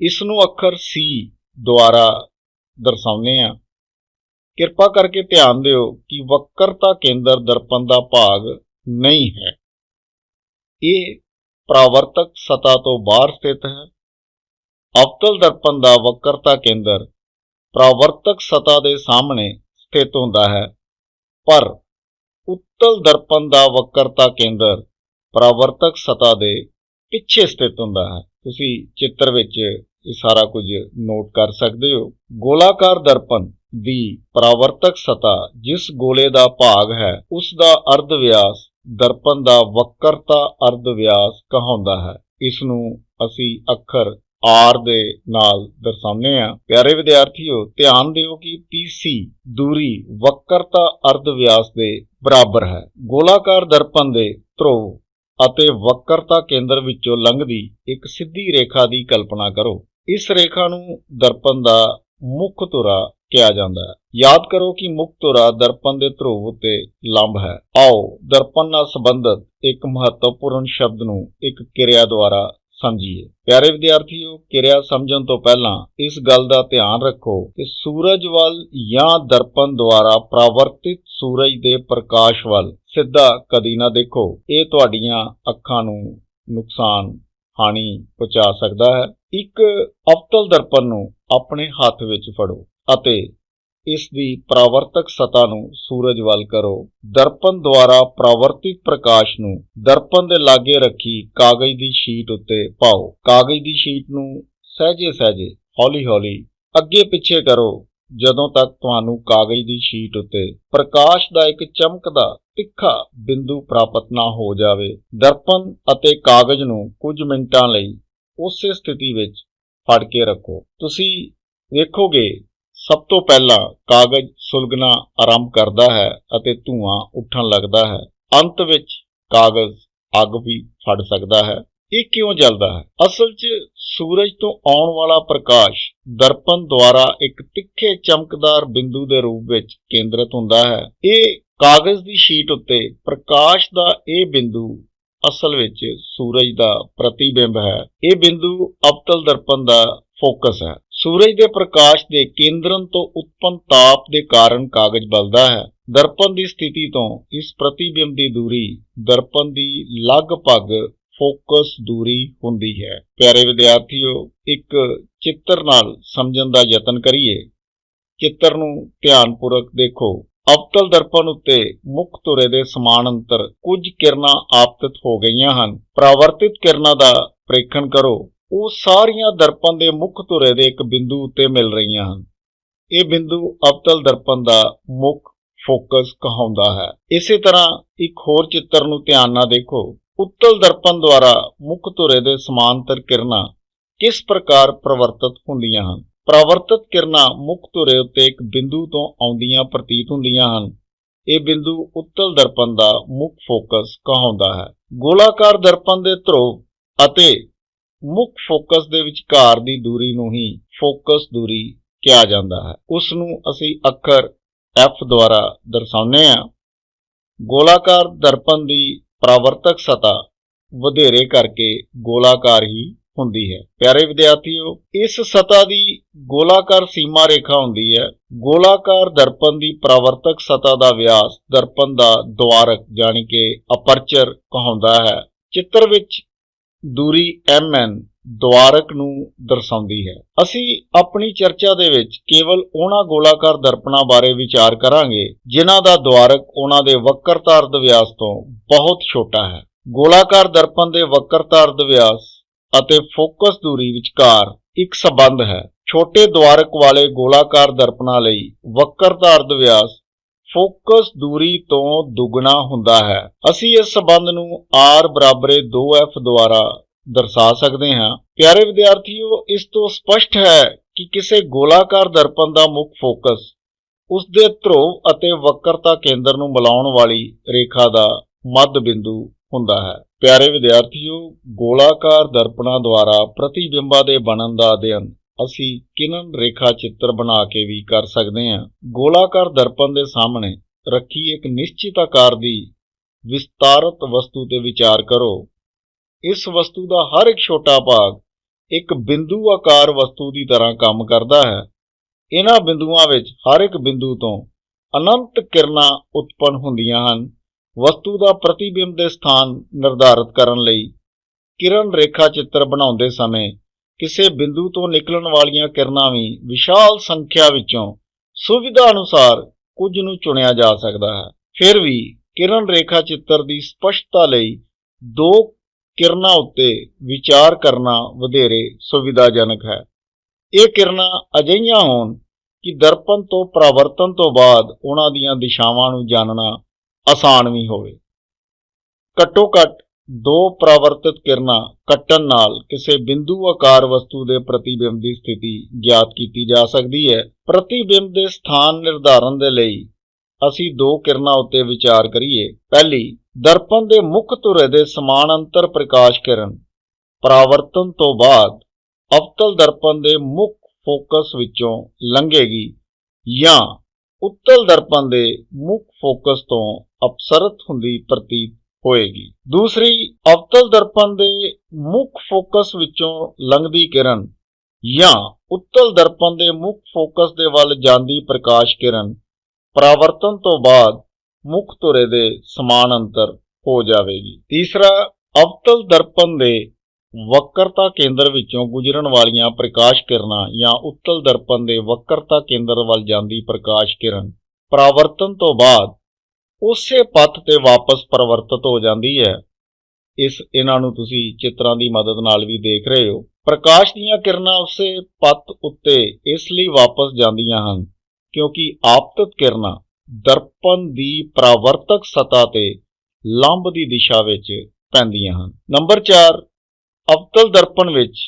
ਇਸ ਨੂੰ ਅੱਖਰ C ਦੁਆਰਾ ਦਰਸਾਉਂਦੇ ਹਾਂ। ਕਿਰਪਾ ਕਰਕੇ ਧਿਆਨ ਦਿਓ ਕਿ ਵਕਰਤਾ ਕੇਂਦਰ ਦਰਪਣ ਦਾ ਭਾਗ ਨਹੀਂ ਹੈ। ਇਹ ਪਰਾਵਰਤਕ ਸਤ੍ਹਾ ਤੋਂ ਬਾਹਰ ਸਥਿਤ ਹੈ। ਅਵਤਲ ਦਰਪਣ ਦਾ ਵਕਰਤਾ ਕੇਂਦਰ ਪਰਾਵਰਤਕ ਸਤ੍ਹਾ ਦੇ ਸਾਹਮਣੇ ਸਥਿਤ ਹੁੰਦਾ ਹੈ, ਪਰ ਉੱਤਲ ਦਰਪਣ ਦਾ ਵਕਰਤਾ ਕੇਂਦਰ ਪਰਾਵਰਤਕ ਸਤ੍ਹਾ ਦੇ ਪਿੱਛੇ ਸਥਿਤ ਹੁੰਦਾ ਹੈ। ਤੁਸੀਂ ਚਿੱਤਰ ਵਿੱਚ ਇਹ ਸਾਰਾ ਕੁਝ ਨੋਟ ਕਰ ਸਕਦੇ ਹੋ। ਗੋਲਾਕਾਰ ਦਰਪਣ ਦੀ ਪਰਾਵਰਤਕ ਸਤ੍ਹਾ ਜਿਸ ਗੋਲੇ ਦਾ ਭਾਗ ਹੈ ਉਸ ਦਾ ਅਰਧ ਵਿਆਸ ਦਰਪਣ ਦਾ ਵਕਰਤਾ ਅਰਧ ਵਿਆਸ ਕਹਾਉਂਦਾ ਹੈ। ਇਸ ਨੂੰ ਅਸੀਂ ਅੱਖਰ R ਦੇ ਨਾਲ ਦਰਸਾਉਂਦੇ ਹਾਂ। ਪਿਆਰੇ ਵਿਦਿਆਰਥੀਓ, ਧਿਆਨ ਦਿਓ ਕਿ PC ਦੂਰੀ ਵਕਰਤਾ ਅਰਧ ਵਿਆਸ ਦੇ ਬਰਾਬਰ ਹੈ। ਗੋਲਾਕਾਰ ਦਰਪਣ ਦੇ ਧਰੁਵ ਅਤੇ ਵਕਰਤਾ ਕੇਂਦਰ ਵਿੱਚੋਂ ਲੰਘਦੀ ਇੱਕ ਸਿੱਧੀ ਰੇਖਾ ਦੀ ਕਲਪਨਾ ਕਰੋ। ਇਸ ਰੇਖਾ ਨੂੰ ਦਰਪਣ ਦਾ ਮੁੱਖ ਧੁਰਾ ਕਿਹਾ ਜਾਂਦਾ ਹੈ। ਯਾਦ ਕਰੋ ਕਿ ਮੁੱਖ ਧੁਰਾ ਦਰਪਣ ਦੇ ਧਰੁਵ ਉੱਤੇ ਲੰਬ ਹੈ। ਆਓ ਦਰਪਣ ਨਾਲ ਸੰਬੰਧਿਤ ਇੱਕ ਮਹੱਤਵਪੂਰਨ ਸ਼ਬਦ ਨੂੰ ਇੱਕ ਕਿਰਿਆ ਦੁਆਰਾ ਸਮਝੀਏ। ਪਿਆਰੇ ਵਿਦਿਆਰਥੀਓ, ਕਿਰਿਆ ਸਮਝਣ ਤੋਂ ਪਹਿਲਾਂ ਇਸ ਗੱਲ ਦਾ ਧਿਆਨ ਰੱਖੋ ਕਿ ਸੂਰਜ ਵੱਲ ਜਾਂ ਦਰਪਣ ਦੁਆਰਾ ਪਰਾਵਰਤਿਤ ਸੂਰਜ ਦੇ ਪ੍ਰਕਾਸ਼ ਵੱਲ ਸਿੱਧਾ ਕਦੀ ਨਾ ਦੇਖੋ। ਇਹ ਤੁਹਾਡੀਆਂ ਅੱਖਾਂ ਨੂੰ ਨੁਕਸਾਨ ਹਾਨੀ ਪਹੁੰਚਾ ਸਕਦਾ ਹੈ। ਇੱਕ ਅਵਤਲ ਦਰਪਣ ਨੂੰ ਆਪਣੇ ਹੱਥ ਵਿੱਚ ਫੜੋ ਅਤੇ ਇਸ ਦੀ ਪਰਾਵਰਤਕ ਸਤ੍ਹਾ ਨੂੰ ਸੂਰਜ ਵੱਲ ਕਰੋ। ਦਰਪਣ ਦੁਆਰਾ ਪਰਾਵਰਤਿਤ ਪ੍ਰਕਾਸ਼ ਨੂੰ ਦਰਪਣ ਦੇ ਲਾਗੇ ਰੱਖੀ ਕਾਗਜ਼ ਦੀ ਸ਼ੀਟ ਉੱਤੇ ਪਾਓ। ਕਾਗਜ਼ ਦੀ ਸ਼ੀਟ ਨੂੰ ਸਹਿਜੇ ਹੌਲੀ-ਹੌਲੀ ਅੱਗੇ ਪਿੱਛੇ ਕਰੋ ਜਦੋਂ ਤੱਕ ਤੁਹਾਨੂੰ ਕਾਗਜ਼ ਦੀ ਸ਼ੀਟ ਉੱਤੇ ਪ੍ਰਕਾਸ਼ ਦਾ ਇੱਕ ਚਮਕਦਾ ਤਿੱਖਾ ਬਿੰਦੂ ਪ੍ਰਾਪਤ ਨਾ ਹੋ ਜਾਵੇ। ਦਰਪਣ ਅਤੇ ਕਾਗਜ਼ ਨੂੰ ਕੁਝ ਮਿੰਟਾਂ ਲਈ ਉਸੇ ਸਥਿਤੀ ਵਿੱਚ ਫੜ ਕੇ ਰੱਖੋ। ਤੁਸੀਂ ਵੇਖੋਗੇ ਸਭ ਤੋਂ ਪਹਿਲਾਂ ਕਾਗਜ਼ ਸੁਲਗਣਾ ਆਰੰਭ ਕਰਦਾ ਹੈ ਅਤੇ ਧੂਆਂ ਉੱਠਣ ਲੱਗਦਾ ਹੈ। ਅੰਤ ਵਿੱਚ ਕਾਗਜ਼ ਅੱਗ ਵੀ ਫੜ ਸਕਦਾ ਹੈ। ਇਹ ਕਿਉਂ ਜਲਦਾ ਹੈ? ਅਸਲ 'ਚ ਸੂਰਜ ਤੋਂ ਆਉਣ ਵਾਲਾ ਪ੍ਰਕਾਸ਼ ਦਰਪਣ ਦੁਆਰਾ ਇੱਕ ਤਿੱਖੇ ਚਮਕਦਾਰ ਬਿੰਦੂ ਦੇ ਰੂਪ ਵਿੱਚ ਕੇਂਦਰਿਤ ਹੁੰਦਾ ਹੈ। ਇਹ ਕਾਗਜ਼ ਦੀ ਸ਼ੀਟ ਉੱਤੇ ਪ੍ਰਕਾਸ਼ ਦਾ ਇਹ ਬਿੰਦੂ ਅਸਲ ਵਿੱਚ ਸੂਰਜ ਦਾ ਪ੍ਰਤੀਬਿੰਬ ਹੈ। ਇਹ ਬਿੰਦੂ ਅਵਤਲ ਦਰਪਣ ਦਾ ਫੋਕਸ ਹੈ। ਸੂਰਜ ਦੇ ਪ੍ਰਕਾਸ਼ ਦੇ ਕੇਂਦਰਨ ਤੋਂ ਉਤਪੰਨ ਤਾਪ ਦੇ ਕਾਰਨ ਕਾਗਜ਼ ਬਲਦਾ ਹੈ। ਦਰਪਣ ਦੀ ਸਥਿਤੀ ਤੋਂ ਇਸ ਪ੍ਰਤੀਬਿੰਬ ਦੀ ਦੂਰੀ ਦਰਪਣ ਦੀ ਲਗਭਗ ਫੋਕਸ ਦੂਰੀ ਹੁੰਦੀ ਹੈ। ਪਿਆਰੇ ਵਿਦਿਆਰਥੀਓ, ਇੱਕ ਚਿੱਤਰ ਨਾਲ ਸਮਝਣ ਦਾ ਯਤਨ ਕਰੀਏ। ਚਿੱਤਰ ਨੂੰ ਧਿਆਨਪੂਰਵਕ ਦੇਖੋ। ਅਵਤਲ ਦਰਪਣ ਉੱਤੇ ਮੁੱਖ ਧੁਰੇ ਦੇ ਸਮਾਨਾਂਤਰ ਕੁਝ ਕਿਰਨਾਂ ਆਪਤਿਤ ਹੋ ਗਈਆਂ ਹਨ। ਪਰਾਵਰਤਿਤ ਕਿਰਨਾਂ ਦਾ ਪ੍ਰੀਖਣ ਕਰੋ। ਉਹ ਸਾਰੀਆਂ ਦਰਪਣ ਦੇ ਮੁੱਖ ਧੁਰੇ ਦੇ ਇੱਕ ਬਿੰਦੂ ਉੱਤੇ ਮਿਲ ਰਹੀਆਂ ਹਨ। ਇਹ ਬਿੰਦੂ ਅਵਤਲ ਦਰਪਣ ਦਾ ਮੁੱਖ ਫੋਕਸ ਕਹਾਉਂਦਾ ਹੈ। ਇਸੇ ਤਰ੍ਹਾਂ ਇੱਕ ਹੋਰ ਚਿੱਤਰ ਨੂੰ ਧਿਆਨ ਨਾਲ ਦੇਖੋ। ਉੱਤਲ ਦਰਪਣ ਦੁਆਰਾ ਮੁੱਖ ਧੁਰੇ ਦੇ ਸਮਾਂਤਰ ਕਿਰਨਾਂ ਕਿਸ ਪ੍ਰਕਾਰ ਪਰਿਵਰਤਿਤ ਹੁੰਦੀਆਂ ਹਨ? ਪਰਾਵਰਤਿਤ ਕਿਰਨਾਂ ਮੁੱਖ ਧੁਰੇ ਉੱਤੇ ਇੱਕ ਬਿੰਦੂ ਤੋਂ ਆਉਂਦੀਆਂ ਪ੍ਰਤੀਤ ਹੁੰਦੀਆਂ ਹਨ। ਇਹ ਬਿੰਦੂ ਉੱਤਲ ਦਰਪਣ ਦਾ ਮੁੱਖ ਫੋਕਸ ਕਹਾਉਂਦਾ ਹੈ। ਗੋਲਾਕਾਰ ਦਰਪਣ ਦੇ ਧਰੁਵ ਅਤੇ ਮੁੱਖ ਫੋਕਸ ਦੇ ਵਿਚਕਾਰ ਦੀ ਦੂਰੀ ਨੂੰ ਹੀ ਫੋਕਸ ਦੂਰੀ ਕਿਹਾ ਜਾਂਦਾ ਹੈ। ਉਸ ਨੂੰ ਅਸੀਂ ਅੱਖਰ F ਦੁਆਰਾ ਦਰਸਾਉਂਦੇ ਹਾਂ। ਗੋਲਾਕਾਰ ਦਰਪਣ ਦੀ ਪਰਾਵਰਤਕ ਸਤ੍ਹਾ ਵਧੇਰੇ ਕਰਕੇ ਗੋਲਾਕਾਰ ਹੀ ਹੁੰਦੀ ਹੈ। ਪਿਆਰੇ ਵਿਦਿਆਰਥੀਓ, ਇਸ ਸਤ੍ਹਾ ਦੀ ਗੋਲਾਕਾਰ ਸੀਮਾ ਰੇਖਾ ਹੁੰਦੀ ਹੈ। ਗੋਲਾਕਾਰ ਦਰਪਣ ਦੀ ਪਰਾਵਰਤਕ ਸਤ੍ਹਾ ਦਾ ਵਿਆਸ ਦਰਪਣ ਦਾ ਦੁਆਰਕ ਯਾਨੀ ਕਿ ਅਪਰਚਰ ਕਹਾਉਂਦਾ ਹੈ। ਚਿੱਤਰ ਵਿੱਚ ਦੂਰੀ mn ਦੁਆਰਕ ਨੂੰ ਦਰਸਾਉਂਦੀ ਹੈ। ਅਸੀਂ ਆਪਣੀ ਚਰਚਾ ਦੇ ਵਿੱਚ ਕੇਵਲ ਉਹਨਾਂ ਗੋਲਾਕਾਰ ਦਰਪਣਾਂ ਬਾਰੇ ਵਿਚਾਰ ਕਰਾਂਗੇ ਜਿਨ੍ਹਾਂ ਦਾ ਦੁਆਰਕ ਉਹਨਾਂ ਦੇ ਵਕਰਤਾ ਅਰਧ ਵਿਆਸ ਤੋਂ ਬਹੁਤ ਛੋਟਾ ਹੈ। ਗੋਲਾਕਾਰ ਦਰਪਣ ਦੇ ਵਕਰਤਾ ਅਰਧ ਵਿਆਸ ਅਤੇ ਫੋਕਸ ਦੂਰੀ ਵਿਚਕਾਰ ਇੱਕ ਸੰਬੰਧ ਹੈ। ਛੋਟੇ ਦੁਆਰਕ ਵਾਲੇ ਗੋਲਾਕਾਰ ਦਰਪਣਾਂ ਲਈ ਵਕਰਤਾ ਅਰਧ ਵਿਆਸ ਫੋਕਸ ਦੂਰੀ ਤੋਂ ਦੁੱਗਣਾ ਹੁੰਦਾ ਹੈ। ਅਸੀਂ ਇਸ ਸੰਬੰਧ ਨੂੰ R = 2F ਦੁਆਰਾ ਦਰਸਾ ਸਕਦੇ ਹਾਂ। ਪਿਆਰੇ ਵਿਦਿਆਰਥੀਓ, ਇਸ ਤੋਂ ਸਪਸ਼ਟ ਹੈ ਕਿ ਕਿਸੇ ਗੋਲਾਕਾਰ ਦਰਪਣ ਦਾ ਮੁੱਖ ਫੋਕਸ ਉਸ ਦੇ ਧਰੁਵ ਅਤੇ ਵਕਰਤਾ ਕੇਂਦਰ ਨੂੰ ਮਿਲਾਉਣ ਵਾਲੀ ਰੇਖਾ ਦਾ ਮੱਧ ਬਿੰਦੂ ਹੁੰਦਾ ਹੈ। ਪਿਆਰੇ ਵਿਦਿਆਰਥੀਓ, ਗੋਲਾਕਾਰ ਦਰਪਣਾਂ ਦੁਆਰਾ ਪ੍ਰਤੀਬਿੰਬਾਂ ਦੇ ਬਣਨ ਦਾ ਅਧਿਐਨ ਅਸੀਂ ਕਿਰਨ ਰੇਖਾ ਚਿੱਤਰ ਬਣਾ ਕੇ ਵੀ ਕਰ ਸਕਦੇ ਹਾਂ। ਗੋਲਾਕਾਰ ਦਰਪਣ ਦੇ ਸਾਹਮਣੇ ਰੱਖੀ ਇੱਕ ਨਿਸ਼ਚਿਤ ਆਕਾਰ ਦੀ ਵਿਸਤਾਰਤ ਵਸਤੂ ਤੇ ਵਿਚਾਰ ਕਰੋ। ਇਸ ਵਸਤੂ ਦਾ ਹਰ ਇੱਕ ਛੋਟਾ ਭਾਗ ਇੱਕ ਬਿੰਦੂ ਆਕਾਰ ਵਸਤੂ ਦੀ ਤਰ੍ਹਾਂ ਕੰਮ ਕਰਦਾ ਹੈ। ਇਹਨਾਂ ਬਿੰਦੂਆਂ ਵਿੱਚ ਹਰ ਇੱਕ ਬਿੰਦੂ ਤੋਂ ਅਨੰਤ ਕਿਰਨਾਂ ਉਤਪੰਨ ਹੁੰਦੀਆਂ ਹਨ। ਵਸਤੂ ਦਾ ਪ੍ਰਤੀਬਿੰਬ ਦੇ ਸਥਾਨ ਨਿਰਧਾਰਤ ਕਰਨ ਲਈ ਕਿਰਨ ਰੇਖਾ ਚਿੱਤਰ ਬਣਾਉਂਦੇ ਸਮੇਂ ਕਿਸੇ ਬਿੰਦੂ ਤੋਂ ਨਿਕਲਣ ਵਾਲੀਆਂ ਕਿਰਨਾਂ ਵੀ ਵਿਸ਼ਾਲ ਸੰਖਿਆ ਵਿੱਚੋਂ ਸੁਵਿਧਾ ਅਨੁਸਾਰ ਕੁਝ ਨੂੰ ਚੁਣਿਆ ਜਾ ਸਕਦਾ ਹੈ। ਫਿਰ ਵੀ ਕਿਰਨ ਰੇਖਾ ਚਿੱਤਰ ਦੀ ਸਪਸ਼ਟਤਾ ਲਈ ਦੋ ਕਿਰਨਾਂ ਉੱਤੇ ਵਿਚਾਰ ਕਰਨਾ ਵਧੇਰੇ ਸੁਵਿਧਾਜਨਕ ਹੈ। ਇਹ ਕਿਰਨਾਂ ਅਜਿਹੀਆਂ ਹੋਣ ਕਿ ਦਰਪਣ ਤੋਂ ਪਰਾਵਰਤਨ ਤੋਂ ਬਾਅਦ ਉਹਨਾਂ ਦੀਆਂ ਦਿਸ਼ਾਵਾਂ ਨੂੰ ਜਾਣਨਾ ਆਸਾਨ ਵੀ ਹੋਵੇ। ਘੱਟੋ ਘੱਟ ਦੋ ਪਰਾਵਰਤਿਤ ਕਿਰਨਾਂ ਕੱਟਣ ਨਾਲ ਕਿਸੇ ਬਿੰਦੂ ਆਕਾਰ ਵਸਤੂ ਦੇ ਪ੍ਰਤੀਬਿੰਬ ਦੀ ਸਥਿਤੀ ਗਿਆਤ ਕੀਤੀ ਜਾ ਸਕਦੀ ਹੈ। ਪ੍ਰਤੀਬਿੰਬ ਦੇ ਸਥਾਨ ਨਿਰਧਾਰਨ ਦੇ ਲਈ ਅਸੀਂ ਦੋ ਕਿਰਨਾਂ ਉੱਤੇ ਵਿਚਾਰ ਕਰੀਏ। ਪਹਿਲੀ, ਦਰਪਣ ਦੇ ਮੁੱਖ ਧੁਰੇ ਦੇ ਸਮਾਨਾਂਤਰ ਪ੍ਰਕਾਸ਼ ਕਿਰਨ ਪਰਾਵਰਤਨ ਤੋਂ ਬਾਅਦ ਅਵਤਲ ਦਰਪਣ ਦੇ ਮੁੱਖ ਫੋਕਸ ਵਿੱਚੋਂ ਲੰਘੇਗੀ ਜਾਂ ਉੱਤਲ ਦਰਪਣ ਦੇ ਮੁੱਖ ਫੋਕਸ ਤੋਂ ਅਪਸਰਤ ਹੁੰਦੀ ਪ੍ਰਤੀਤ ਹੋਏਗੀ। ਦੂਸਰੀ, ਅਵਤਲ ਦਰਪਣ ਦੇ ਮੁੱਖ ਫੋਕਸ ਵਿੱਚੋਂ ਲੰਘਦੀ ਕਿਰਨ ਜਾਂ ਉੱਤਲ ਦਰਪਣ ਦੇ ਮੁੱਖ ਫੋਕਸ ਦੇ ਵੱਲ ਜਾਂਦੀ ਪ੍ਰਕਾਸ਼ ਕਿਰਨ ਪਰਾਵਰਤਨ ਤੋਂ ਬਾਅਦ ਮੁੱਖ ਧੁਰੇ ਦੇ ਸਮਾਨਾਂਤਰ ਹੋ ਜਾਵੇਗੀ। ਤੀਸਰਾ, ਅਵਤਲ ਦਰਪਣ ਦੇ ਵਕਰਤਾ ਕੇਂਦਰ ਵਿੱਚੋਂ ਗੁਜ਼ਰਨ ਵਾਲੀਆਂ ਪ੍ਰਕਾਸ਼ ਕਿਰਨਾਂ ਜਾਂ ਉੱਤਲ ਦਰਪਣ ਦੇ ਵਕਰਤਾ ਕੇਂਦਰ ਵੱਲ ਜਾਂਦੀ ਪ੍ਰਕਾਸ਼ ਕਿਰਨ ਪਰਾਵਰਤਨ ਤੋਂ ਬਾਅਦ ਉਸੇ ਪੱਥ ਤੇ ਵਾਪਸ ਪਰਿਵਰਤਿਤ ਹੋ ਜਾਂਦੀ ਹੈ। ਇਹਨਾਂ ਨੂੰ ਤੁਸੀਂ ਚਿੱਤਰਾਂ ਦੀ ਮਦਦ ਨਾਲ ਵੀ ਦੇਖ ਰਹੇ ਹੋ। ਪ੍ਰਕਾਸ਼ ਦੀਆਂ ਕਿਰਨਾਂ ਉਸੇ ਪੱਥ ਉੱਤੇ ਇਸ ਲਈ ਵਾਪਸ ਜਾਂਦੀਆਂ ਹਨ ਕਿਉਂਕਿ ਆਪਤਿਤ ਕਿਰਨਾਂ ਦਰਪਣ ਦੀ ਪਰਾਵਰਤਕ ਸਤ੍ਹਾ ਤੇ ਲੰਬ ਦੀ ਦਿਸ਼ਾ ਵਿੱਚ ਪੈਂਦੀਆਂ ਹਨ। ਨੰਬਰ 4, ਅਵਤਲ ਦਰਪਣ ਵਿੱਚ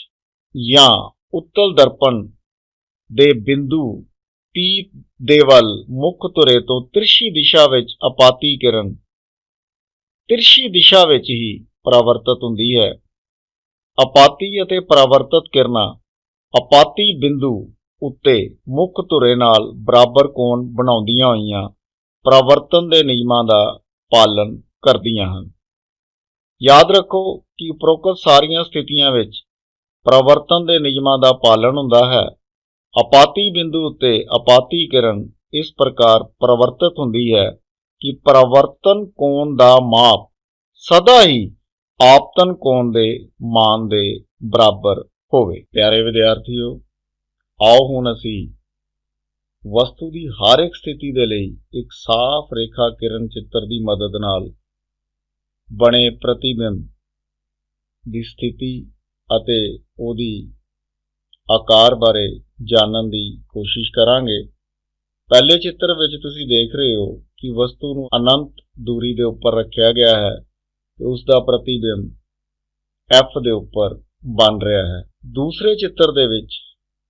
ਜਾਂ ਉੱਤਲ ਦਰਪਣ ਦੇ ਬਿੰਦੂ P ਦੇ ਵੱਲ ਮੁੱਖ ਧੁਰੇ ਤੋਂ ਤਿਰਛੀ ਦਿਸ਼ਾ ਵਿੱਚ ਆਪਾਤੀ ਕਿਰਨ ਤਿਰਛੀ ਦਿਸ਼ਾ ਵਿੱਚ ਹੀ ਪਰਾਵਰਤਿਤ ਹੁੰਦੀ ਹੈ। ਆਪਾਤੀ ਅਤੇ ਪਰਾਵਰਤਿਤ ਕਿਰਨਾਂ ਆਪਾਤੀ ਬਿੰਦੂ ਉੱਤੇ ਮੁੱਖ ਧੁਰੇ ਨਾਲ ਬਰਾਬਰ ਕੋਣ ਬਣਾਉਂਦੀਆਂ ਹੋਈਆਂ ਪਰਾਵਰਤਨ ਦੇ ਨਿਯਮਾਂ ਦਾ ਪਾਲਨ ਕਰਦੀਆਂ ਹਨ। ਯਾਦ ਰੱਖੋ ਕਿ ਉਪਰੋਕਤ ਸਾਰੀਆਂ ਸਥਿਤੀਆਂ ਵਿੱਚ ਪਰਾਵਰਤਨ ਦੇ ਨਿਯਮਾਂ ਦਾ ਪਾਲਨ ਹੁੰਦਾ ਹੈ। ਆਪਾਤੀ ਬਿੰਦੂ ਉੱਤੇ ਆਪਾਤੀ ਕਿਰਨ ਇਸ ਪ੍ਰਕਾਰ ਪਰਿਵਰਤਿਤ ਹੁੰਦੀ ਹੈ ਕਿ ਪਰਾਵਰਤਨ ਕੋਣ ਦਾ ਮਾਪ ਸਦਾ ਹੀ ਆਪਤਨ ਕੋਣ ਦੇ ਮਾਨ ਦੇ ਬਰਾਬਰ ਹੋਵੇ। ਪਿਆਰੇ ਵਿਦਿਆਰਥੀਓ, ਆਓ ਹੁਣ ਅਸੀਂ ਵਸਤੂ ਦੀ ਹਰ ਇੱਕ ਸਥਿਤੀ ਦੇ ਲਈ ਇੱਕ ਸਾਫ਼ ਰੇਖਾ ਕਿਰਨ ਚਿੱਤਰ ਦੀ ਮਦਦ ਨਾਲ ਬਣੇ ਪ੍ਰਤੀਬਿੰਬ ਦੀ ਸਥਿਤੀ ਅਤੇ ਉਹਦੀ ਆਕਾਰ ਬਾਰੇ ਜਾਣਨ ਦੀ ਕੋਸ਼ਿਸ਼ ਕਰਾਂਗੇ। ਪਹਿਲੇ ਚਿੱਤਰ ਵਿੱਚ ਤੁਸੀਂ ਦੇਖ ਰਹੇ ਹੋ ਕਿ ਵਸਤੂ ਨੂੰ ਅਨੰਤ ਦੂਰੀ ਦੇ ਉੱਪਰ ਰੱਖਿਆ ਗਿਆ ਹੈ ਤੇ ਉਸ ਦਾ ਪ੍ਰਤੀਬਿੰਬ F ਦੇ ਉੱਪਰ ਬਣ ਰਿਹਾ ਹੈ। ਦੂਸਰੇ ਚਿੱਤਰ ਦੇ ਵਿੱਚ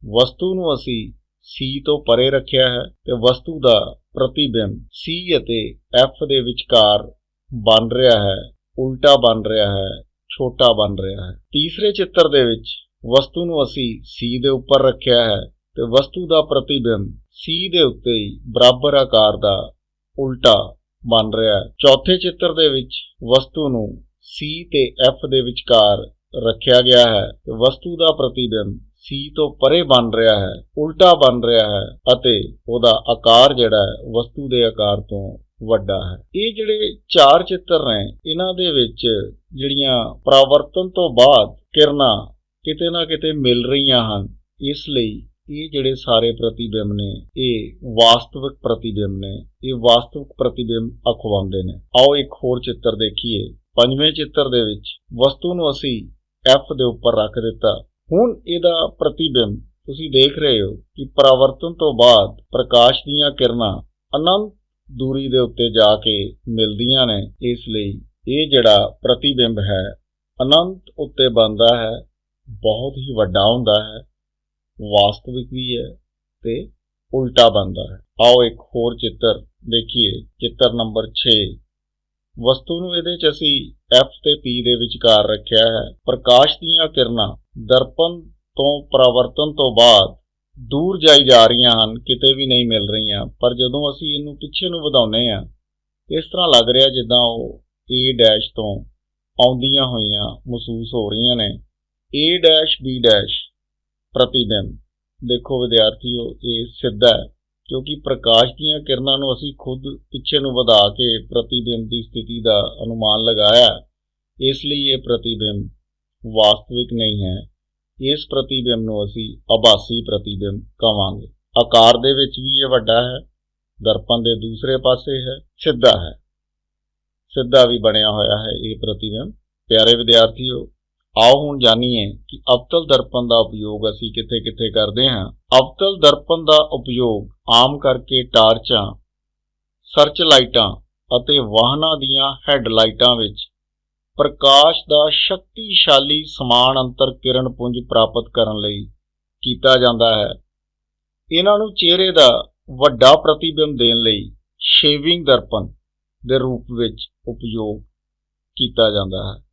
ਵਸਤੂ ਨੂੰ ਅਸੀਂ C ਤੋਂ ਪਰੇ ਰੱਖਿਆ ਹੈ ਤੇ ਵਸਤੂ ਦਾ ਪ੍ਰਤੀਬਿੰਬ C ਅਤੇ F ਦੇ ਵਿਚਕਾਰ ਬਣ ਰਿਹਾ ਹੈ, ਉਲਟਾ ਬਣ ਰਿਹਾ ਹੈ, ਛੋਟਾ ਬਣ ਰਿਹਾ ਹੈ। ਤੀਸਰੇ ਚਿੱਤਰ ਦੇ ਵਿੱਚ ਵਸਤੂ ਨੂੰ ਅਸੀਂ C ਦੇ ਉੱਪਰ ਰੱਖਿਆ ਹੈ ਤੇ ਵਸਤੂ ਦਾ ਪ੍ਰਤੀਬਿੰਬ C ਦੇ ਉੱਤੇ ਹੀ ਬਰਾਬਰ ਆਕਾਰ ਦਾ ਉਲਟਾ ਬਣ ਰਿਹਾ ਹੈ। ਚੌਥੇ ਚਿੱਤਰ ਦੇ ਵਿੱਚ ਵਸਤੂ ਨੂੰ C ਤੇ F ਦੇ ਵਿਚਕਾਰ ਰੱਖਿਆ ਗਿਆ ਹੈ ਤੇ ਵਸਤੂ ਦਾ ਪ੍ਰਤੀਬਿੰਬ C ਤੋਂ ਪਰੇ ਬਣ ਰਿਹਾ ਹੈ, ਉਲਟਾ ਬਣ ਰਿਹਾ ਹੈ ਅਤੇ ਉਹਦਾ ਆਕਾਰ ਜਿਹੜਾ ਹੈ ਵਸਤੂ ਦੇ ਆਕਾਰ ਤੋਂ ਵੱਡਾ ਹੈ। ਇਹ ਜਿਹੜੇ ਚਾਰ ਚਿੱਤਰ ਨੇ ਇਹਨਾਂ ਦੇ ਵਿੱਚ ਜਿਹੜੀਆਂ ਪਰਾਵਰਤਨ ਤੋਂ ਬਾਅਦ ਕਿਰਨਾਂ ਕਿਤੇ ਨਾ ਕਿਤੇ ਮਿਲ ਰਹੀਆਂ ਹਨ, ਇਸ ਲਈ ਇਹ ਜਿਹੜੇ ਸਾਰੇ ਪ੍ਰਤੀਬਿੰਬ ਨੇ ਇਹ ਵਾਸਤਵਿਕ ਪ੍ਰਤੀਬਿੰਬ ਨੇ, ਇਹ ਵਾਸਤਵਿਕ ਪ੍ਰਤੀਬਿੰਬ ਅਖਵਾਉਂਦੇ ਨੇ। ਆਓ ਇੱਕ ਹੋਰ ਚਿੱਤਰ ਦੇਖੀਏ। ਪੰਜਵੇਂ ਚਿੱਤਰ ਦੇ ਵਿੱਚ ਵਸਤੂ ਨੂੰ ਅਸੀਂ F ਦੇ ਉੱਪਰ ਰੱਖ ਦਿੱਤਾ। ਹੁਣ ਇਹਦਾ ਪ੍ਰਤੀਬਿੰਬ ਤੁਸੀਂ ਦੇਖ ਰਹੇ ਹੋ ਕਿ ਪਰਾਵਰਤਨ ਤੋਂ ਬਾਅਦ ਪ੍ਰਕਾਸ਼ ਦੀਆਂ ਕਿਰਨਾਂ ਅਨੰਤ ਦੂਰੀ ਦੇ ਉੱਤੇ ਜਾ ਕੇ ਮਿਲਦੀਆਂ ਨੇ, ਇਸ ਲਈ ਇਹ ਜਿਹੜਾ ਪ੍ਰਤੀਬਿੰਬ ਹੈ ਅਨੰਤ ਉੱਤੇ ਬਣਦਾ ਹੈ, ਬਹੁਤ ਹੀ ਵੱਡਾ ਹੁੰਦਾ ਹੈ, ਵਾਸਤਵਿਕ ਵੀ ਹੈ ਤੇ ਉਲਟਾ ਬਣਦਾ ਹੈ। ਆਓ ਇੱਕ ਹੋਰ ਚਿੱਤਰ ਦੇਖੀਏ। ਚਿੱਤਰ ਨੰਬਰ 6। ਵਸਤੂ ਨੂੰ ਇਹਦੇ 'ਚ ਅਸੀਂ F ਤੇ P ਦੇ ਵਿਚਕਾਰ ਰੱਖਿਆ ਹੈ। ਪ੍ਰਕਾਸ਼ ਦੀਆਂ ਕਿਰਨਾਂ ਦਰਪਣ ਤੋਂ ਪਰਾਵਰਤਨ ਤੋਂ ਬਾਅਦ ਦੂਰ ਜਾਈ ਜਾ ਰਹੀਆਂ ਹਨ, ਕਿਤੇ ਵੀ ਨਹੀਂ ਮਿਲ ਰਹੀਆਂ, ਪਰ ਜਦੋਂ ਅਸੀਂ ਇਹਨੂੰ ਪਿੱਛੇ ਨੂੰ ਵਧਾਉਂਦੇ ਹਾਂ ਇਸ ਤਰ੍ਹਾਂ ਲੱਗ ਰਿਹਾ ਜਿੱਦਾਂ ਉਹ A' ਤੋਂ ਆਉਂਦੀਆਂ ਹੋਈਆਂ ਮਹਿਸੂਸ ਹੋ ਰਹੀਆਂ ਨੇ। A' B' ਪ੍ਰਤੀਬਿੰਬ ਦੇਖੋ ਵਿਦਿਆਰਥੀਓ, ਇਹ ਸਿੱਧਾ ਹੈ ਕਿਉਂਕਿ ਪ੍ਰਕਾਸ਼ ਦੀਆਂ ਕਿਰਨਾਂ ਨੂੰ ਅਸੀਂ ਖੁਦ ਪਿੱਛੇ ਨੂੰ ਵਧਾ ਕੇ ਪ੍ਰਤੀਬਿੰਬ ਦੀ ਸਥਿਤੀ ਦਾ ਅਨੁਮਾਨ ਲਗਾਇਆ, ਇਸ ਲਈ ਇਹ ਪ੍ਰਤੀਬਿੰਬ ਵਾਸਤਵਿਕ ਨਹੀਂ ਹੈ। ਇਸ ਪ੍ਰਤੀਬਿੰਬ ਨੂੰ ਅਸੀਂ ਆਭਾਸੀ ਪ੍ਰਤੀਬਿੰਬ ਕਹਾਂਗੇ। ਆਕਾਰ ਦੇ ਵਿੱਚ ਵੀ ਇਹ ਵੱਡਾ ਹੈ, ਦਰਪਣ ਦੇ ਦੂਸਰੇ ਪਾਸੇ ਹੈ, ਸਿੱਧਾ ਹੈ, ਸਿੱਧਾ ਵੀ ਬਣਿਆ ਹੋਇਆ ਹੈ ਇਹ ਪ੍ਰਤੀਬਿੰਬ। ਪਿਆਰੇ ਵਿਦਿਆਰਥੀਓ, ਆਓ ਹੁਣ ਜਾਣੀਏ ਕਿ ਅਵਤਲ ਦਰਪਣ ਦਾ ਉਪਯੋਗ ਅਸੀਂ ਕਿੱਥੇ ਕਿੱਥੇ ਕਰਦੇ ਹਾਂ। ਅਵਤਲ ਦਰਪਣ ਦਾ ਉਪਯੋਗ ਆਮ ਕਰਕੇ ਟਾਰਚਾਂ, ਸਰਚ ਲਾਈਟਾਂ ਅਤੇ ਵਾਹਨਾਂ ਦੀਆਂ ਹੈਡਲਾਈਟਾਂ ਵਿੱਚ ਪ੍ਰਕਾਸ਼ ਦਾ ਸ਼ਕਤੀਸ਼ਾਲੀ ਸਮਾਨ ਅੰਤਰ ਕਿਰਨ ਪੁੰਜ ਪ੍ਰਾਪਤ ਕਰਨ ਲਈ ਕੀਤਾ ਜਾਂਦਾ ਹੈ। ਇਹਨਾਂ ਨੂੰ ਚਿਹਰੇ ਦਾ ਵੱਡਾ ਪ੍ਰਤੀਬਿੰਬ ਦੇਣ ਲਈ ਸ਼ੇਵਿੰਗ ਦਰਪਣ ਦੇ ਰੂਪ ਵਿੱਚ ਉਪਯੋਗ ਕੀਤਾ ਜਾਂਦਾ ਹੈ।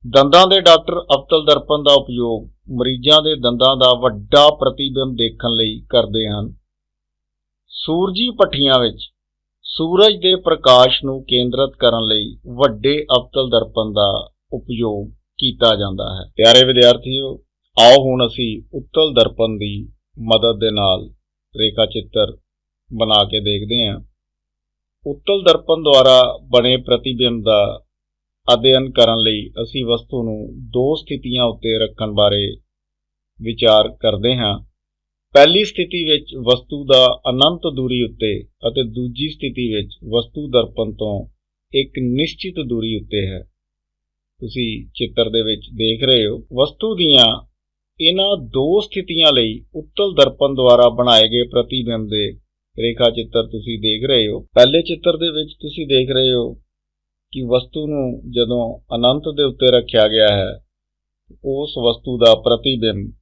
ਦੰਦਾਂ ਦੇ ਡਾਕਟਰ ਅਵਤਲ ਦਰਪਣ ਦਾ ਉਪਯੋਗ ਮਰੀਜ਼ਾਂ ਦੇ ਦੰਦਾਂ ਦਾ ਵੱਡਾ ਪ੍ਰਤੀਬਿੰਬ ਦੇਖਣ ਲਈ ਕਰਦੇ ਹਨ। ਸੂਰਜੀ ਭੱਠੀਆਂ ਵਿੱਚ ਸੂਰਜ ਦੇ ਪ੍ਰਕਾਸ਼ ਨੂੰ ਕੇਂਦਰਿਤ ਕਰਨ ਲਈ ਵੱਡੇ ਅਵਤਲ ਦਰਪਣ ਦਾ ਉਪਯੋਗ ਕੀਤਾ ਜਾਂਦਾ ਹੈ। ਪਿਆਰੇ ਵਿਦਿਆਰਥੀਓ, ਆਓ ਹੁਣ ਅਸੀਂ ਉੱਤਲ ਦਰਪਣ ਦੀ ਮਦਦ ਦੇ ਨਾਲ ਰੇਖਾ ਚਿੱਤਰ ਬਣਾ ਕੇ ਦੇਖਦੇ ਹਾਂ। ਉੱਤਲ ਦਰਪਣ ਦੁਆਰਾ ਬਣੇ ਪ੍ਰਤੀਬਿੰਬ ਦਾ ਅਧਿਐਨ ਕਰਨ ਲਈ ਅਸੀਂ ਵਸਤੂ ਨੂੰ ਦੋ ਸਥਿਤੀਆਂ ਉੱਤੇ ਰੱਖਣ ਬਾਰੇ ਵਿਚਾਰ ਕਰਦੇ ਹਾਂ। ਪਹਿਲੀ ਸਥਿਤੀ ਵਿੱਚ ਵਸਤੂ ਦਾ ਅਨੰਤ ਦੂਰੀ ਉੱਤੇ ਅਤੇ ਦੂਜੀ ਸਥਿਤੀ ਵਿੱਚ ਵਸਤੂ ਦਰਪਣ ਤੋਂ ਇੱਕ ਨਿਸ਼ਚਿਤ ਦੂਰੀ ਉੱਤੇ ਹੈ। ਤੁਸੀਂ ਚਿੱਤਰ ਦੇ ਵਿੱਚ ਦੇਖ ਰਹੇ ਹੋ ਵਸਤੂ ਦੀਆਂ ਇਹਨਾਂ ਦੋ ਸਥਿਤੀਆਂ ਲਈ ਉੱਤਲ ਦਰਪਣ ਦੁਆਰਾ ਬਣਾਏ ਗਏ ਪ੍ਰਤੀਬਿੰਬ ਦੇ ਰੇਖਾ ਚਿੱਤਰ ਤੁਸੀਂ ਦੇਖ ਰਹੇ ਹੋ। ਪਹਿਲੇ ਚਿੱਤਰ ਦੇ ਵਿੱਚ ਤੁਸੀਂ ਦੇਖ ਰਹੇ ਹੋ ਕਿ ਵਸਤੂ ਨੂੰ ਜਦੋਂ ਅਨੰਤ ਦੇ ਉੱਤੇ ਰੱਖਿਆ ਗਿਆ ਹੈ, ਉਸ ਵਸਤੂ ਦਾ ਪ੍ਰਤੀਬਿੰਬ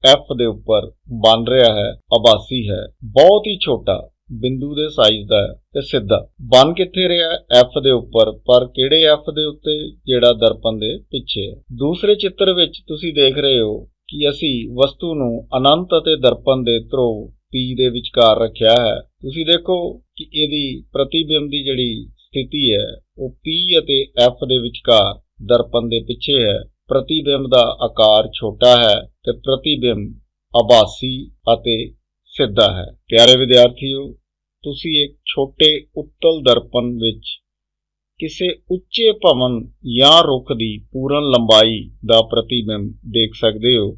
F ਦੇ ਉੱਪਰ ਬਣ ਰਿਹਾ ਹੈ, ਆਭਾਸੀ ਹੈ, ਬਹੁਤ ਹੀ ਛੋਟਾ, ਬਿੰਦੂ ਦੇ ਸਾਈਜ਼ ਦਾ ਹੈ ਤੇ ਸਿੱਧਾ ਬਣ ਕਿੱਥੇ ਰਿਹਾ F ਦੇ ਉੱਪਰ, ਪਰ ਕਿਹੜੇ F ਦੇ ਉੱਤੇ, ਜਿਹੜਾ ਦਰਪਣ ਦੇ ਪਿੱਛੇ ਹੈ। ਦੂਸਰੇ ਚਿੱਤਰ ਵਿੱਚ ਤੁਸੀਂ ਦੇਖ ਰਹੇ ਹੋ ਕਿ ਅਸੀਂ ਵਸਤੂ ਨੂੰ ਅਨੰਤ ਅਤੇ ਦਰਪਣ ਦੇ ਧਰੁਵ P ਦੇ ਵਿਚਕਾਰ ਰੱਖਿਆ ਹੈ। ਤੁਸੀਂ ਦੇਖੋ ਕਿ ਇਹਦੀ ਪ੍ਰਤੀਬਿੰਬ ਦੀ ਜਿਹੜੀ ਸਥਿਤੀ ਹੈ ਉਹ P ਅਤੇ F ਦੇ ਵਿਚਕਾਰ ਦਰਪਣ ਦੇ ਪਿੱਛੇ ਹੈ। ਪ੍ਰਤੀਬਿੰਬ ਦਾ ਆਕਾਰ ਛੋਟਾ ਹੈ ਤੇ ਪ੍ਰਤੀਬਿੰਬ ਆਭਾਸੀ ਅਤੇ ਸਿੱਧਾ ਹੈ। ਪਿਆਰੇ ਵਿਦਿਆਰਥੀਓ, ਤੁਸੀਂ ਇੱਕ ਛੋਟੇ ਉੱਤਲ ਦਰਪਣ ਵਿੱਚ ਕਿਸੇ ਉੱਚੇ ਭਵਨ ਜਾਂ ਰੁੱਖ ਦੀ ਪੂਰਨ ਲੰਬਾਈ ਦਾ ਪ੍ਰਤੀਬਿੰਬ ਦੇਖ ਸਕਦੇ ਹੋ।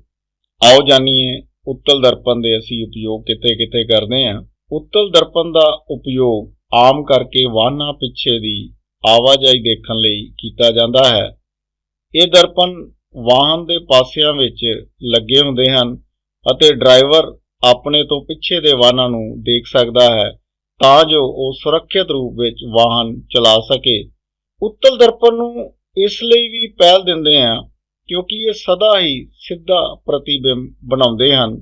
ਆਓ ਜਾਣੀਏ ਉੱਤਲ ਦਰਪਣ ਦੇ ਅਸੀਂ ਉਪਯੋਗ ਕਿੱਥੇ-ਕਿੱਥੇ ਕਰਦੇ ਹਾਂ। ਉੱਤਲ ਦਰਪਣ ਦਾ ਉਪਯੋਗ ਆਮ ਕਰਕੇ ਵਾਹਨਾਂ ਪਿੱਛੇ ਦੀ ਆਵਾਜਾਈ ਦੇਖਣ ਲਈ ਕੀਤਾ ਜਾਂਦਾ ਹੈ। ਇਹ ਦਰਪਣ ਵਾਹਨ ਦੇ ਪਾਸਿਆਂ ਵਿੱਚ ਲੱਗੇ ਹੁੰਦੇ ਹਨ ਅਤੇ ਡਰਾਈਵਰ ਆਪਣੇ ਤੋਂ ਪਿੱਛੇ ਦੇ ਵਾਹਨਾਂ ਨੂੰ ਦੇਖ ਸਕਦਾ ਹੈ ਤਾਂ ਜੋ ਉਹ ਸੁਰੱਖਿਅਤ ਰੂਪ ਵਿੱਚ ਵਾਹਨ ਚਲਾ ਸਕੇ। ਉੱਤਲ ਦਰਪਣ ਨੂੰ ਇਸ ਲਈ ਵੀ ਪਹਿਲ ਦਿੰਦੇ ਹਾਂ ਕਿਉਂਕਿ ਇਹ ਸਦਾ ਹੀ ਸਿੱਧਾ ਪ੍ਰਤੀਬਿੰਬ ਬਣਾਉਂਦੇ ਹਨ,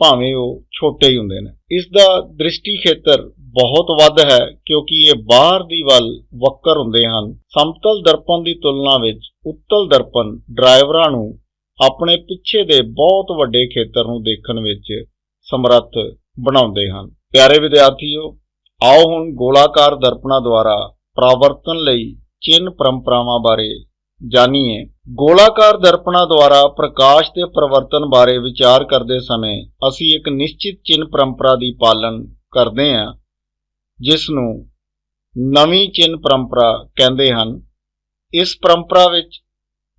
ਭਾਵੇਂ ਉਹ ਛੋਟੇ ਹੀ ਹੁੰਦੇ ਨੇ। ਇਸ ਦਾ ਦ੍ਰਿਸ਼ਟੀ ਖੇਤਰ ਬਹੁਤ ਵੱਧ ਹੈ ਕਿਉਂਕਿ ਇਹ ਬਾਹਰ ਦੀ ਵੱਲ ਵੱਕਰ ਹੁੰਦੇ ਹਨ। ਸਮਤਲ ਦਰਪਣ ਦੀ ਤੁਲਨਾ ਵਿੱਚ ਉੱਤਲ ਦਰਪਣ ਡਰਾਈਵਰਾਂ ਨੂੰ ਆਪਣੇ ਪਿੱਛੇ ਦੇ ਬਹੁਤ ਵੱਡੇ ਖੇਤਰ ਨੂੰ ਦੇਖਣ ਵਿੱਚ ਸਮਰੱਥ ਬਣਾਉਂਦੇ ਹਨ। ਪਿਆਰੇ ਵਿਦਿਆਰਥੀਓ, ਆਓ ਹੁਣ ਗੋਲਾਕਾਰ ਦਰਪਣਾਂ ਦੁਆਰਾ ਪਰਾਵਰਤਨ ਲਈ ਚਿੰਨ੍ਹ ਪਰੰਪਰਾਵਾਂ ਬਾਰੇ ਜਾਣੀਏ। ਗੋਲਾਕਾਰ ਦਰਪਣਾਂ ਦੁਆਰਾ ਪ੍ਰਕਾਸ਼ ਦੇ ਪਰਿਵਰਤਨ ਬਾਰੇ ਵਿਚਾਰ ਕਰਦੇ ਸਮੇਂ ਅਸੀਂ ਇੱਕ ਨਿਸ਼ਚਿਤ ਚਿੰਨ੍ਹ ਪਰੰਪਰਾ ਦੀ ਪਾਲਣ ਕਰਦੇ ਹਾਂ, ਜਿਸ ਨੂੰ ਨਵੀਂ ਚਿੰਨ੍ਹ ਪਰੰਪਰਾ ਕਹਿੰਦੇ ਹਨ। ਇਸ ਪਰੰਪਰਾ ਵਿੱਚ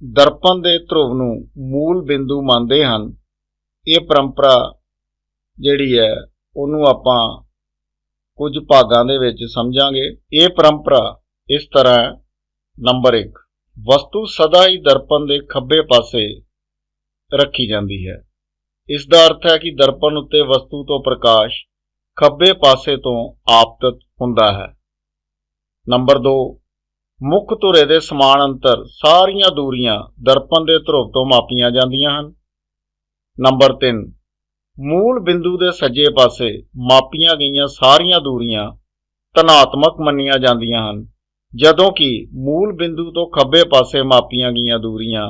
ਦਰਪਣ ਦੇ ਧਰੁਵ ਨੂੰ ਮੂਲ ਬਿੰਦੂ ਮੰਨਦੇ ਹਨ। ਇਹ ਪਰੰਪਰਾ ਜਿਹੜੀ ਹੈ ਉਹਨੂੰ ਆਪਾਂ ਕੁਝ ਭਾਗਾਂ ਦੇ ਵਿੱਚ ਸਮਝਾਂਗੇ। ਇਹ ਪਰੰਪਰਾ ਇਸ ਤਰ੍ਹਾਂ ਹੈ। ਨੰਬਰ 1, ਵਸਤੂ ਸਦਾ ਹੀ ਦਰਪਣ ਦੇ ਖੱਬੇ ਪਾਸੇ ਰੱਖੀ ਜਾਂਦੀ ਹੈ। ਇਸ ਦਾ ਅਰਥ ਹੈ ਕਿ ਦਰਪਣ ਉੱਤੇ ਵਸਤੂ ਤੋਂ ਪ੍ਰਕਾਸ਼ ਖੱਬੇ ਪਾਸੇ ਤੋਂ ਆਪਤਿਤ ਹੁੰਦਾ ਹੈ। ਨੰਬਰ 2, ਮੁੱਖ ਧੁਰੇ ਦੇ ਸਮਾਨ ਅੰਤਰ ਸਾਰੀਆਂ ਦੂਰੀਆਂ ਦਰਪਣ ਦੇ ਧਰੁਵ ਤੋਂ ਮਾਪੀਆਂ ਜਾਂਦੀਆਂ ਹਨ। ਨੰਬਰ 3, ਮੂਲ ਬਿੰਦੂ ਦੇ ਸੱਜੇ ਪਾਸੇ ਮਾਪੀਆਂ ਗਈਆਂ ਸਾਰੀਆਂ ਦੂਰੀਆਂ ਧਨਾਤਮਕ ਮੰਨੀਆਂ ਜਾਂਦੀਆਂ ਹਨ, ਜਦੋਂ ਕਿ ਮੂਲ ਬਿੰਦੂ ਤੋਂ ਖੱਬੇ ਪਾਸੇ ਮਾਪੀਆਂ ਗਈਆਂ ਦੂਰੀਆਂ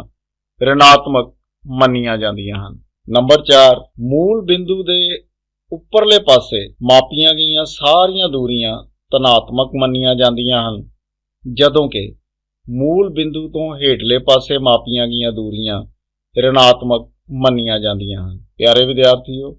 ਰਿਣਾਤਮਕ ਮੰਨੀਆਂ ਜਾਂਦੀਆਂ ਹਨ। ਨੰਬਰ 4, ਮੂਲ ਬਿੰਦੂ ਦੇ ਉੱਪਰਲੇ ਪਾਸੇ ਮਾਪੀਆਂ ਗਈਆਂ ਸਾਰੀਆਂ ਦੂਰੀਆਂ ਧਨਾਤਮਕ ਮੰਨੀਆਂ ਜਾਂਦੀਆਂ ਹਨ, ਜਦੋਂ ਕਿ ਮੂਲ ਬਿੰਦੂ ਤੋਂ ਹੇਠਲੇ ਪਾਸੇ ਮਾਪੀਆਂ ਗਈਆਂ ਦੂਰੀਆਂ ਰਿਣਾਤਮਕ ਮੰਨੀਆਂ ਜਾਂਦੀਆਂ ਹਨ। ਪਿਆਰੇ ਵਿਦਿਆਰਥੀਓ,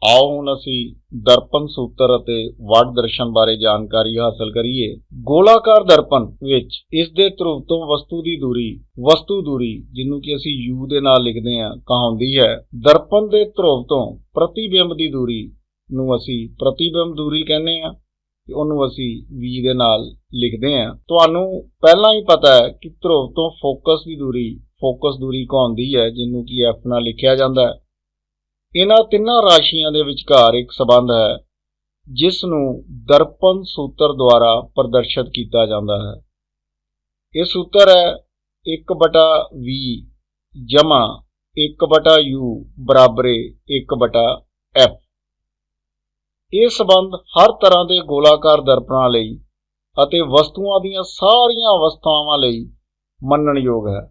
ਆਓ ਹੁਣ ਅਸੀਂ ਦਰਪਣ ਸੂਤਰ ਅਤੇ ਵੱਡ ਦਰਸ਼ਨ ਬਾਰੇ ਜਾਣਕਾਰੀ ਹਾਸਲ ਕਰੀਏ। ਗੋਲਾਕਾਰ ਦਰਪਣ ਵਿੱਚ ਇਸ ਦੇ ਧਰੁਵ ਤੋਂ ਵਸਤੂ ਦੂਰੀ ਜਿਹਨੂੰ ਕਿ ਅਸੀਂ U ਦੇ ਨਾਲ ਲਿਖਦੇ ਹਾਂ ਕਹਾਉਂਦੀ ਹੈ। ਦਰਪਣ ਦੇ ਧਰੁਵ ਤੋਂ ਪ੍ਰਤੀਬਿੰਬ ਦੀ ਦੂਰੀ ਨੂੰ ਅਸੀਂ ਪ੍ਰਤੀਬਿੰਬ ਦੂਰੀ ਕਹਿੰਦੇ ਹਾਂ, ਉਹਨੂੰ ਅਸੀਂ V ਦੇ ਨਾਲ ਲਿਖਦੇ ਹਾਂ। ਤੁਹਾਨੂੰ ਪਹਿਲਾਂ ਹੀ ਪਤਾ ਹੈ ਕਿ ਧਰੁਵ ਤੋਂ ਫੋਕਸ ਦੂਰੀ ਕਹਾਉਂਦੀ ਹੈ, ਜਿਹਨੂੰ ਕਿ F ਨਾਲ ਲਿਖਿਆ ਜਾਂਦਾ ਹੈ। ਇਹਨਾਂ ਤਿੰਨਾਂ ਰਾਸ਼ੀਆਂ ਦੇ ਵਿਚਕਾਰ ਇੱਕ ਸੰਬੰਧ ਹੈ ਜਿਸ ਨੂੰ ਦਰਪਣ ਸੂਤਰ ਦੁਆਰਾ ਪ੍ਰਦਰਸ਼ਿਤ ਕੀਤਾ ਜਾਂਦਾ ਹੈ। ਇਹ ਸੂਤਰ ਹੈ 1/V ਜਮਾ 1/U ਬਰਾਬਰੇ 1/F। ਇਹ ਸੰਬੰਧ ਹਰ ਤਰ੍ਹਾਂ ਦੇ ਗੋਲਾਕਾਰ ਦਰਪਣਾਂ ਲਈ ਅਤੇ ਵਸਤੂਆਂ ਦੀਆਂ ਸਾਰੀਆਂ ਅਵਸਥਾਵਾਂ ਲਈ ਮੰਨਣਯੋਗ ਹੈ।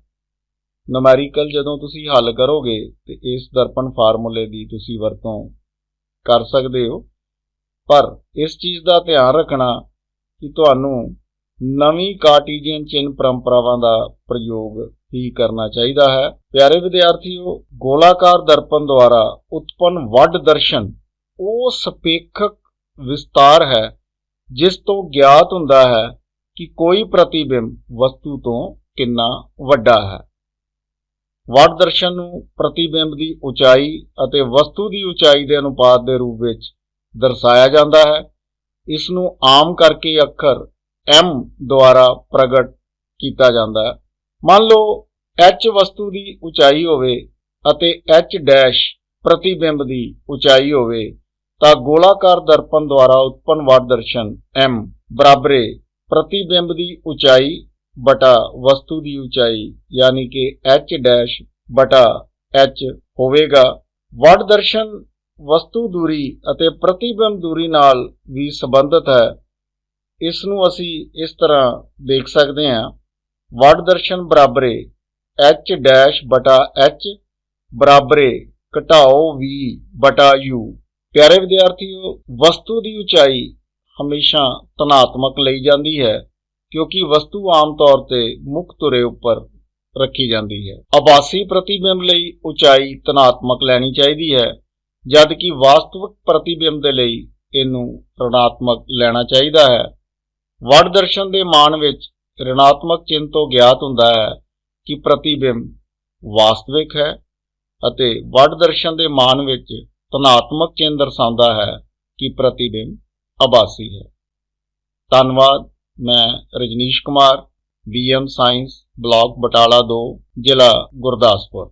ਨੂਮੈਰੀਕਲ ਜਦੋਂ ਤੁਸੀਂ ਹੱਲ ਕਰੋਗੇ ਤੇ ਇਸ ਦਰਪਣ ਫਾਰਮੂਲੇ ਦੀ ਤੁਸੀਂ ਵਰਤੋਂ ਕਰ ਸਕਦੇ ਹੋ, ਪਰ ਇਸ ਚੀਜ਼ ਦਾ ਧਿਆਨ ਰੱਖਣਾ ਕਿ ਤੁਹਾਨੂੰ ਨਵੀਂ ਕਾਰਟੀਜੀਅਨ ਚਿੰਨ੍ਹ ਪਰੰਪਰਾਵਾਂ ਦਾ ਪ੍ਰਯੋਗ ਹੀ ਕਰਨਾ ਚਾਹੀਦਾ ਹੈ। ਪਿਆਰੇ ਵਿਦਿਆਰਥੀਓ, ਗੋਲਾਕਾਰ ਦਰਪਣ ਦੁਆਰਾ ਉਤਪੰਨ ਵੱਡ ਦਰਸ਼ਨ ਉਹ ਸਪੇਖਕ ਵਿਸਤਾਰ ਹੈ ਜਿਸ ਤੋਂ ਗਿਆਤ ਹੁੰਦਾ ਹੈ ਕਿ ਕੋਈ ਪ੍ਰਤੀਬਿੰਬ ਵਸਤੂ ਤੋਂ ਕਿੰਨਾ ਵੱਡਾ ਹੈ। ਵੱਡ ਦਰਸ਼ਨ ਨੂੰ ਪ੍ਰਤੀਬਿੰਬ ਦੀ ਉਚਾਈ ਅਤੇ ਵਸਤੂ ਦੀ ਉਚਾਈ ਦੇ ਅਨੁਪਾਤ ਦੇ ਰੂਪ ਵਿੱਚ ਦਰਸਾਇਆ ਜਾਂਦਾ ਹੈ। ਇਸ ਨੂੰ ਆਮ ਕਰਕੇ ਅੱਖਰ M ਦੁਆਰਾ ਪ੍ਰਗਟ ਕੀਤਾ ਜਾਂਦਾ ਹੈ। ਮੰਨ ਲਓ H ਵਸਤੂ ਦੀ ਉਚਾਈ ਹੋਵੇ ਅਤੇ H' ਪ੍ਰਤੀਬਿੰਬ ਦੀ ਉਚਾਈ ਹੋਵੇ ਤਾਂ ਗੋਲਾਕਾਰ ਦਰਪਣ ਦੁਆਰਾ ਉਤਪੰਨ ਵੱਡ ਦਰਸ਼ਨ M ਬਰਾਬਰੇ ਪ੍ਰਤੀਬਿੰਬ ਦੀ ਉਚਾਈ ਬਟਾ ਵਸਤੂ ਦੀ ਉਚਾਈ ਯਾਨੀ ਕਿ H' ਬਟਾ H ਹੋਵੇਗਾ। ਵੱਡ ਦਰਸ਼ਨ ਵਸਤੂ ਦੂਰੀ ਅਤੇ ਪ੍ਰਤੀਬਿੰਬ ਦੂਰੀ ਨਾਲ ਵੀ ਸੰਬੰਧਿਤ ਹੈ। ਇਸ ਨੂੰ ਅਸੀਂ ਇਸ ਤਰ੍ਹਾਂ ਦੇਖ ਸਕਦੇ ਹਾਂ, ਵੱਡ ਦਰਸ਼ਨ ਬਰਾਬਰੇ H' ਬਟਾ H ਬਰਾਬਰੇ ਘਟਾਓ V ਬਟਾ U। ਪਿਆਰੇ ਵਿਦਿਆਰਥੀਓ, ਵਸਤੂ ਦੀ ਉਚਾਈ ਹਮੇਸ਼ਾ ਧਨਾਤਮਕ ਲਈ ਜਾਂਦੀ ਹੈ ਕਿਉਂਕਿ ਵਸਤੂ ਆਮ ਤੌਰ ਤੇ ਮੁੱਖ ਧੁਰੇ ਉੱਪਰ ਰੱਖੀ ਜਾਂਦੀ ਹੈ। ਆਭਾਸੀ ਪ੍ਰਤੀਬਿੰਬ ਲਈ ਉਚਾਈ ਧਨਾਤਮਕ ਲੈਣੀ ਚਾਹੀਦੀ ਹੈ, ਜਦ ਕਿ ਵਾਸਤਵਿਕ ਪ੍ਰਤੀਬਿੰਬ ਦੇ ਲਈ ਇਹਨੂੰ ਰਿਣਾਤਮਕ ਲੈਣਾ ਚਾਹੀਦਾ ਹੈ। ਵੱਡ ਦਰਸ਼ਨ ਦੇ ਮਾਨ ਵਿੱਚ ਰਿਣਾਤਮਕ ਚਿੰਨ੍ਹ ਤੋਂ ਗਿਆਤ ਹੁੰਦਾ ਹੈ ਕਿ ਪ੍ਰਤੀਬਿੰਬ ਵਾਸਤਵਿਕ ਹੈ ਅਤੇ ਵੱਡ ਦਰਸ਼ਨ ਦੇ ਮਾਨ ਵਿੱਚ ਧਨਾਤਮਕ ਚਿੰਨ੍ਹ ਦਰਸਾਉਂਦਾ ਹੈ ਕਿ ਪ੍ਰਤੀਬਿੰਬ ਆਭਾਸੀ ਹੈ। ਧੰਨਵਾਦ। ਮੈਂ Rajneesh Kumar, BM science, block Batala 2, ਜ਼ਿਲ੍ਹਾ ਗੁਰਦਾਸਪੁਰ।